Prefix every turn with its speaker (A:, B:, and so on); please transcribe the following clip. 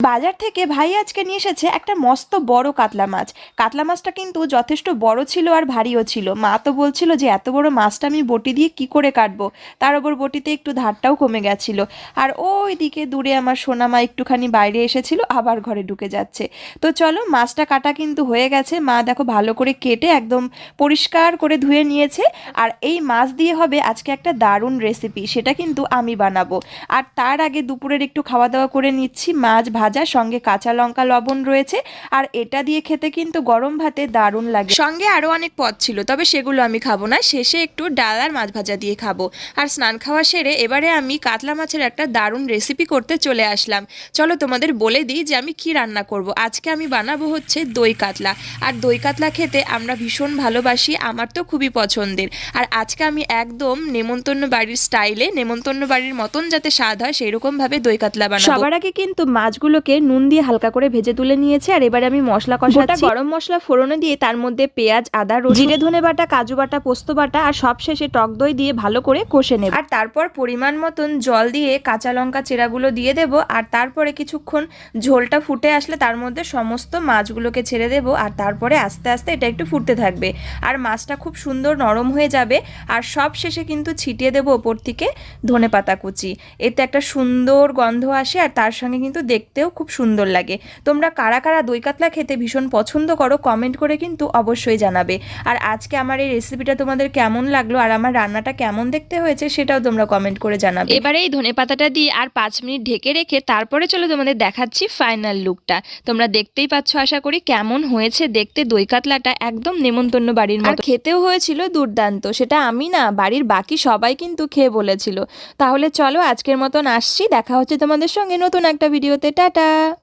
A: বাজার থেকে ভাই আজকে নিয়ে এসেছে একটা মস্ত বড় কাতলা মাছ। কাতলা মাছটা কিন্তু যথেষ্ট বড় ছিল আর ভারীও ছিল। মা তো বলছিল যে এত বড় মাছটা আমি বটি দিয়ে কি করে কাটবো, তার উপর বটিতে একটু ধারটাও কমে গেছিল। আর ওই দিকে দূরে আমার সোনা মা একটুখানি বাইরে এসেছিল, আবার ঘরে ঢুকে যাচ্ছে। তো চলো, মাছটা কাটা কিন্তু হয়ে গেছে। মা দেখো ভালো করে কেটে একদম পরিষ্কার করে ধুয়ে নিয়েছে। আর এই মাছ দিয়ে হবে আজকে একটা দারুণ রেসিপি, সেটা কিন্তু আমি বানাবো। আর তার আগে দুপুরের একটু খাওয়া দাওয়া করে নিচ্ছি। মাছ ভাজা, সঙ্গে কাঁচা লঙ্কা লবণ রয়েছে। আর এটা দিয়ে খেতে কিন্তু গরম ভাতে দারুণ লাগে। সঙ্গে আরও অনেক পদ ছিল, তবে সেগুলো আমি খাবো না। শেষে একটু ডাল আর মাছ ভাজা দিয়ে খাবো। আর স্নান খাওয়া সেরে এবারে আমি কাতলা মাছের একটা দারুণ রেসিপি করতে চলে আসলাম। চলো তোমাদের বলে দিই যে আমি কি রান্না করব। আজকে আমি বানাবো হচ্ছে দই কাতলা। আর দই কাতলা খেতে আমরা ভীষণ ভালোবাসি, আমার তো খুবই পছন্দের। আর আজকে আমি একদম নেমন্তন্ন বাড়ির স্টাইলে, নেমন্তন্ন বাড়ির মতন যাতে স্বাদ হয় সেই রকম ভাবে দই কাতলা বানাবো। সবার আগে কিন্তু মাছগুলোকে নুন দিয়ে হালকা করে ভেজে তুলে নিয়েছে। আর এবারে আমি মশলা কষাচ্ছি। গরম মশলা ফোড়নে দিয়ে তার মধ্যে পেঁয়াজ, আদা, রসুন, জিরে, ধনে বাটা, কাজু বাটা, পোস্ত বাটা আর সব শেষে টক দই দিয়ে ভালো করে কষে নেব। আর তারপর পরিমাণ মতন জল দিয়ে কাঁচা লঙ্কা চেরাগুলো দিয়ে দেব। আর তারপরে কিছুক্ষণ ঝোলটা ফুটে আসলে তার মধ্যে সমস্ত মাছগুলোকে ছেড়ে দেব। আর তারপরে আস্তে আস্তে এটা একটু ফুটতে থাকবে আর মাছটা খুব সুন্দর নরম হয়ে যাবে। আর সব শেষে কিন্তু ছিটিয়ে দেব ওপর থেকে ধনেপাতা কুচি। এতে একটা সুন্দর গন্ধ আসে আর তার সঙ্গে কিন্তু দেখতেও খুব সুন্দর লাগে। তোমরা কারা কারা দই কাতলা খেতে ভীষণ পছন্দ করো কমেন্ট করে কিন্তু অবশ্যই জানাবে। আর আজকে আমার এই রেসিপিটা তোমাদের কেমন লাগলো আর আমার রান্নাটা কেমন দেখতে হয়েছে সেটাও তোমরা কমেন্ট করে জানাবে। এবারে এই ধনেপাতাটা দিয়ে আর 5 মিনিট ঢেকে রেখে তারপরে চলো তোমাদের দেখাচ্ছি ফাইনাল লুকটা। তোমরা দেখতেই পাচ্ছ আশা করি কেমন হয়েছে দেখতে দই কাতলাটা, একদম নেমন্তন্ন বাড়ির মতো। খেতেও হয়েছিল দুর্দান্ত, সেটা আমি না, বাড়ির বাকি সবাই কিন্তু খেয়ে বলেছিল। তাহলে চলো আজকের মতন আসছি, দেখা হচ্ছে তোমাদের সঙ্গে নতুন একটা ভিডিওতে। টাটা।